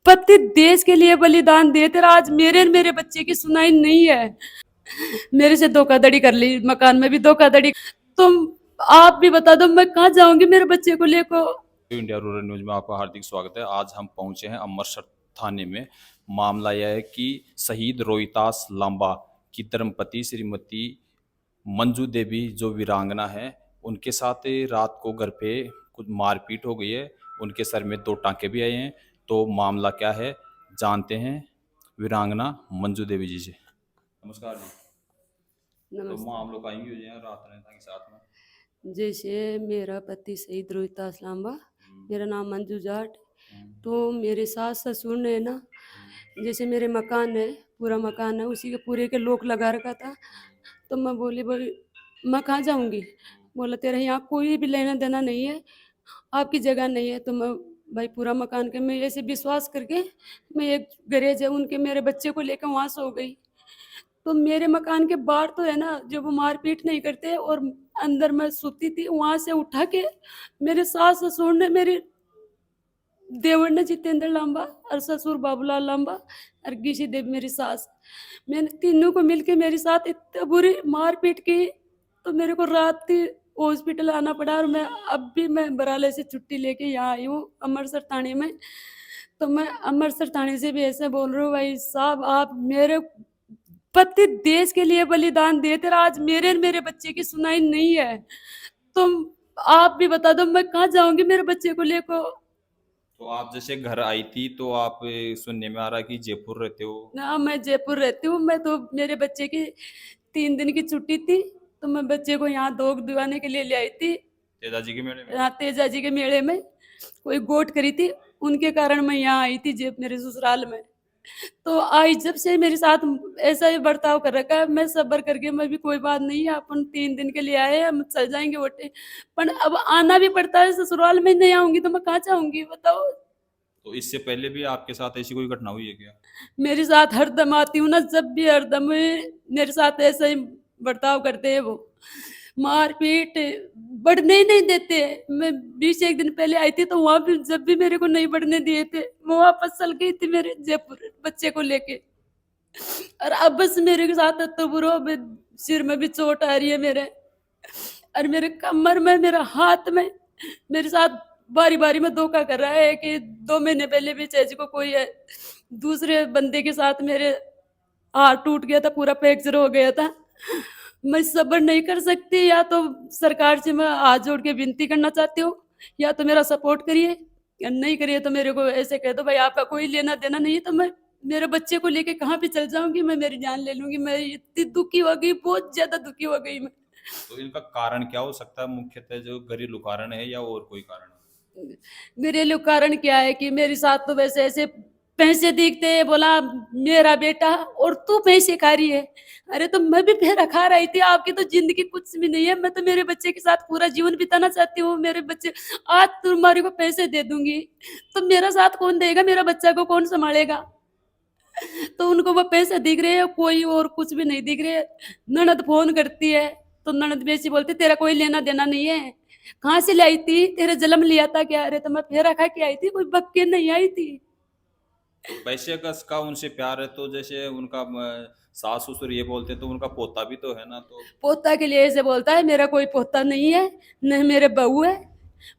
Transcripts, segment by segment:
पति देश के लिए बलिदान देते रहे, आज मेरे बच्चे की सुनाई नहीं है। मेरे से धोखाधड़ी कर ली, मकान में भी धोखाधड़ी। तुम आप भी बता दो, मैं कहाँ जाऊंगी मेरे बच्चे को लेकर। इंडिया रूरल न्यूज में आपका हार्दिक स्वागत है। आज हम पहुंचे हैं अमृतसर थाने में। मामला यह है कि शहीद रोहितास लांबा की धर्मपत्नी श्रीमती मंजू देवी जो वीरांगना है, उनके साथ रात को घर पे कुछ मारपीट हो गई है। उनके सर में 2 टांके भी आए हैं। तो मामला क्या है जानते हैं वीरांगना मंजू देवी जी से। नमस्कार जी। तो नमस्ते। मामलों का ही हो जाए रात रहता के साथ में। जैसे मेरा पति शहीद रोहितास लांबा, मेरा नाम मंजू जाट। हम्म, तो मेरे सास ससुर ने ना, जैसे मेरे मकान है, पूरा मकान है, उसी के पूरे के लोक लगा रखा था। तो मैं बोली बोली मैं कहाँ जाऊंगी। बोला तेरा यहाँ कोई भी लेना देना नहीं है, आपकी जगह नहीं है। तो मैं भाई पूरा मकान के मैं ऐसे विश्वास करके, मैं एक गैरेज है उनके, मेरे बच्चे को लेकर वहां सो गई। तो मेरे मकान के बाहर तो है ना, जो वो मारपीट नहीं करते, और अंदर मैं सोती थी, वहां से उठा के मेरे सास ससुर ने, मेरे देवर ने जितेंद्र लांबा, और ससुर बाबूलाल लांबा, और गिशी देव मेरी सास, मैंने तीनों को मिलके मेरे साथ इतनी बुरी मारपीट की। तो मेरे को रात हॉस्पिटल आना पड़ा, और मैं अब भी मैं बराले से छुट्टी लेके यहाँ आई हूँ अमृतसर थाने में। तो मैं अमृतसर थाने से भी ऐसे बोल रही हूँ, भाई साहब आप मेरे पति देश के लिए बलिदान देते रहे, आज मेरे बच्चे की सुनाई नहीं है। तुम आप भी बता दो, मैं कहाँ जाऊंगी मेरे बच्चे को लेकर। तो आप जैसे घर आई थी तो आप सुनने में आ रहा है कि जयपुर रहते हो। ना, मैं जयपुर रहती हूँ। मैं तो मेरे बच्चे की 3 दिन की छुट्टी थी, तो मैं बच्चे को यहाँ दोग दिवाने के लिए ले आई थी। तेजाजी के मेले में। यहाँ तेजा जी के मेले में कोई गोट करी थी, उनके कारण मैं यहाँ आई थी जब मेरे ससुराल में। तो आई जब से मेरे साथ ऐसा ही बर्ताव कर रखा है, मैं सब्र करके, मैं भी कोई बात नहीं है, अपन 3 दिन के लिए आए हैं, हम चल जाएंगे वोटे। पर अब आना भी पड़ता है, ससुराल में नहीं आऊंगी तो मैं कहाँ जाऊंगी बताओ। तो इससे पहले भी आपके साथ ऐसी कोई घटना हुई है क्या? मेरे साथ हरदम आती हूँ ना, जब भी हरदम मेरे साथ ऐसा ही बर्ताव करते हैं वो, मारपीट, बढ़ने ही नहीं देते। मैं 21 दिन पहले आई थी, तो वहां भी जब भी मेरे को नहीं बढ़ने दिए थे, मैं वापस चल गई थी मेरे जयपुर बच्चे को लेके। और अब बस मेरे साथ तो बुरो, सिर में भी चोट आ रही है मेरे, और मेरे कमर में, मेरा हाथ में, मेरे साथ बारी बारी में धोखा कर रहा है कि 2 महीने पहले भी चेज को कोई है, दूसरे बंदे के साथ मेरे हाथ टूट गया था, पूरा फ्रैक्चर हो गया था। मैं सब्र नहीं कर सकती, या तो सरकार से मैं हाथ जोड़ के विनती करना चाहती हूँ, या तो मेरा सपोर्ट करिए, या नहीं करिए तो मेरे को ऐसे कह दो भाई आपका कोई लेना देना नहीं है। तो मैं मेरे बच्चे को लेके कहाँ पे चल जाऊंगी, मैं मेरी जान ले लूंगी। मैं इतनी दुखी हो गई, बहुत ज्यादा दुखी हो गई मैं। तो इनका कारण क्या हो सकता है? मुख्यतः जो घरेलू कारण है या और कोई कारण है? घरेलू कारण क्या है कि मेरे साथ तो वैसे ऐसे पैसे दिखते हैं, बोला मेरा बेटा और तू पैसे खा रही है। अरे तो मैं भी पैसा खा रही थी, आपकी तो जिंदगी कुछ भी नहीं है। मैं तो मेरे बच्चे के साथ पूरा जीवन बिताना चाहती हूँ। मेरे बच्चे, आज तुम्हारे को पैसे दे दूंगी तो मेरा साथ कौन देगा, मेरा बच्चा को कौन संभालेगा। तो उनको वो पैसे दिख रहे हैं, कोई और कुछ भी नहीं दिख रहे। ननद फोन करती है, तो ननद बेसी बोलती तेरा कोई लेना देना नहीं है, कहाँ से लाई थी, तेरे जन्म लिया था क्या। अरे तो मैं फेरा खा के आई थी, कोई बक्के नहीं आई थी। तो पैसे का उनसे प्यार है तो जैसे उनका सास ससुर ये बोलते तो उनका पोता भी तो है ना। तो पोता के लिए ऐसे बोलता है, मेरा कोई पोता नहीं है, न मेरे बहू है,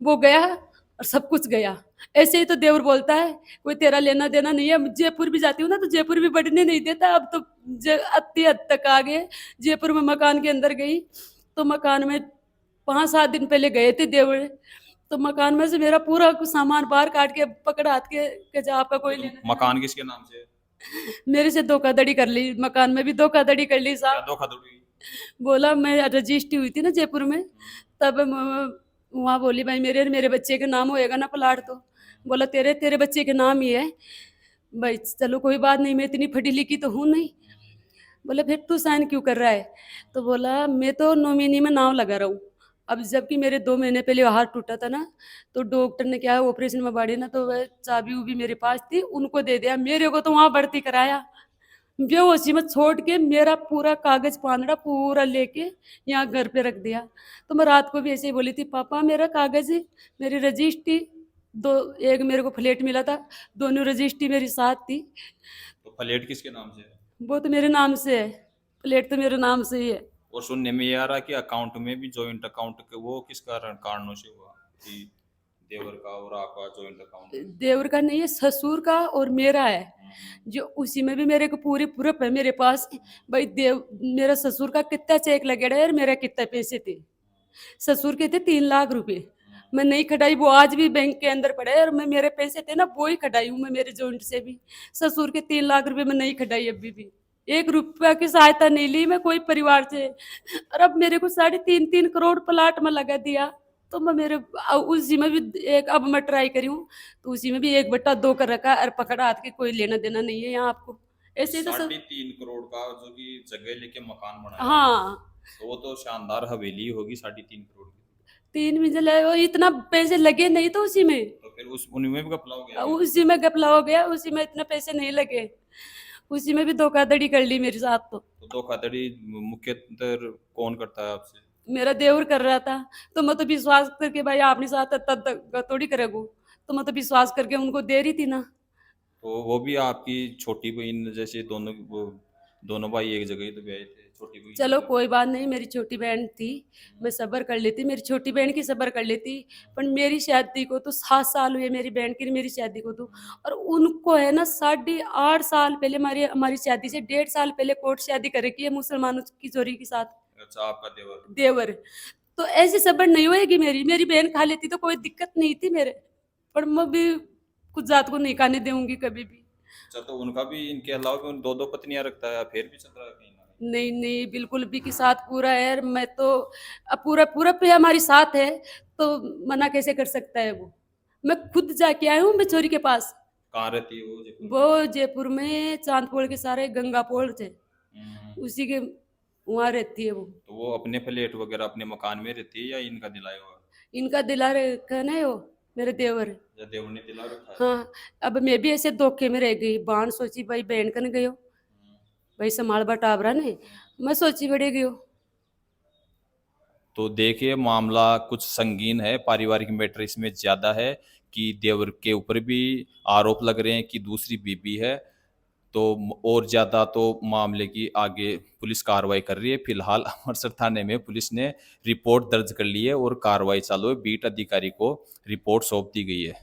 वो गया और सब कुछ गया। ऐसे ही तो देवर बोलता है, कोई तेरा लेना देना नहीं है। जयपुर भी जाती हूँ ना, तो जयपुर भी बढ़ने नहीं देता। अब तो अति हद तक आ गए। जयपुर में मकान के अंदर गई, तो मकान में 5-7 दिन पहले गए थे देवर, तो मकान में से मेरा पूरा कुछ सामान बाहर काट के पकड़ा हाथ के जा, आपका कोई तो लेना देना मकान नहीं। किसके नाम से है? मेरे से धोखाधड़ी कर ली, मकान में भी धोखाधड़ी कर ली क्या साहब। धोखाधड़ी? बोला, मैं रजिस्ट्री हुई थी ना जयपुर में, तब वहाँ बोली भाई मेरे मेरे बच्चे के नाम होएगा ना प्लाट। तो बोला तेरे तेरे बच्चे के नाम ही है। भाई चलो कोई बात नहीं, मैं इतनी पढ़ी लिखी तो हूँ नहीं। बोले फिर तू साइन क्यों कर रहा है। तो बोला मैं तो नॉमिनी में नाम लगा रहा हूँ। अब जबकि मेरे 2 महीने पहले हाथ टूटा था ना, तो डॉक्टर ने क्या है, ऑपरेशन में बाड़ी ना, तो वह चाबी उबी मेरे पास थी, उनको दे दिया। मेरे को तो वहां भर्ती कराया, बेहोशी में छोड़ के, मेरा पूरा कागज पानड़ा पूरा लेके यहाँ घर पे रख दिया। तो मैं रात को भी ऐसे ही बोली थी, पापा मेरा कागज, मेरी रजिस्ट्री, दो, एक मेरे को फ्लैट मिला था, दोनों रजिस्ट्री मेरी साथ थी। तो फ्लैट किसके नाम से है? वो तो मेरे नाम से है, फ्लैट तो मेरे नाम से ही है। और सुनने में ये आ रहा कि अकाउंट में भी जॉइंट अकाउंट के वो किस कारणों से हुआ कि देवर का और आपका जॉइंट अकाउंट? देवर का नहीं है, ससुर का और मेरा है, जो उसी में भी मेरे को पूरी प्रूफ है मेरे पास। भाई देव, मेरा ससुर का कितना चेक लगेगा और मेरा कितना पैसे थे। ससुर के थे 3 लाख रुपए, मैं नहीं खटाई, वो आज भी बैंक के अंदर पड़े है, और मैं, मेरे पैसे थे ना वो ही खटाई हूँ मैं, मेरे जॉइंट से भी। ससुर के 3 लाख रुपए मैं नहीं खटाई अभी भी, 1 रुपया की सहायता नहीं ली मैं कोई परिवार से। और अब मेरे को 3.5 करोड़ प्लाट में लगा दिया, तो मैं मेरे उसी में भी एक, अब मैं ट्राई करी हूँ, तो उसी में भी 1/2 कर रखा है, और पकड़ा हाथ के, कोई लेना देना नहीं है यहाँ आपको। तो ऐसे ही तो सब। 3.5 करोड़ का जो कि जगह लेके मकान बनाया है, हाँ, तो वो तो शानदार हवेली होगी 3.5 करोड़ की। 3 मंजिल है, वो इतना पैसे लगे नहीं तो उसी में। तो फिर उस उनमें भी घपला हो गया क्या? उसी में घपला हो गया, उसी में इतने पैसे नहीं लगे, उसी में भी धोखाधड़ी कर ली मेरे साथ। तो धोखाधड़ी मुख्यतर कौन करता है आपसे? मेरा देवर कर रहा था, तो मैं तो विश्वास करके, भाई आपने साथ तब तक थोड़ी करेगो, तो मैं तो विश्वास करके उनको दे रही थी ना। तो वो भी आपकी छोटी बहन जैसे, दोनों वो दोनों भाई एक जगह ही तो ब्याहे थे, छोटी बहन चलो की कोई बात नहीं, मेरी छोटी बहन थी, मैं सब्र कर लेती, मेरी छोटी बहन की सब्र कर लेती। पर मेरी शादी को तो 7 साल हुए, मेरी बहन की मेरी शादी को तो। और उनको है ना 8.5 साल पहले, हमारी हमारी शादी से 1.5 साल पहले कोर्ट शादी कर रखी है मुसलमानों की जोड़ी के साथ। अच्छा, आपका देवर। देवर, तो ऐसी सब्र नहीं होएगी मेरी, मेरी बहन खा लेती तो कोई दिक्कत नहीं थी मेरे, पर मैं भी कुछ जात को नहीं खाने दूंगी कभी भी। अच्छा, तो उनका भी इनके अलावा भी दो दो पत्नियां रखता है, फिर भी चल रहा है कहीं ना कहीं? नहीं नहीं, बिल्कुल भी के साथ पूरा है, और मैं तो अब पूरा पूरा पे हमारी साथ है, तो मना कैसे कर सकता है वो। मैं खुद जाके आई हूँ बिचौरी के पास। कहाँ रहती है वो, जयपुर में? वो जयपुर में चांदपोल के सारे गंगापोल थे, हम्म। उसी के वहाँ रहती है वो। तो वो अपने फ्लैट वगैरह अपने मकान में रहती है या इनका दिलाया हुआ? इनका दिला रखा है वो, मेरे देवर। या देवर ने दिला रखा है? हाँ, अब मैं भी ऐसे धोखे में रह गई, बाण सोची भाई बहन कन गयो, भाई संभाल बा टाबरा ने, मैं सोची बड़े गयो। तो देखिए, मामला कुछ संगीन है, पारिवारिक मैटर इसमें ज्यादा है कि देवर के ऊपर भी आरोप लग रहे हैं कि दूसरी बीबी है। तो और ज्यादा तो मामले की आगे पुलिस कार्रवाई कर रही है। फिलहाल अमृतसर थाने में पुलिस ने रिपोर्ट दर्ज कर ली है और कार्रवाई चालू है। बीट अधिकारी को रिपोर्ट सौंप दी गई है।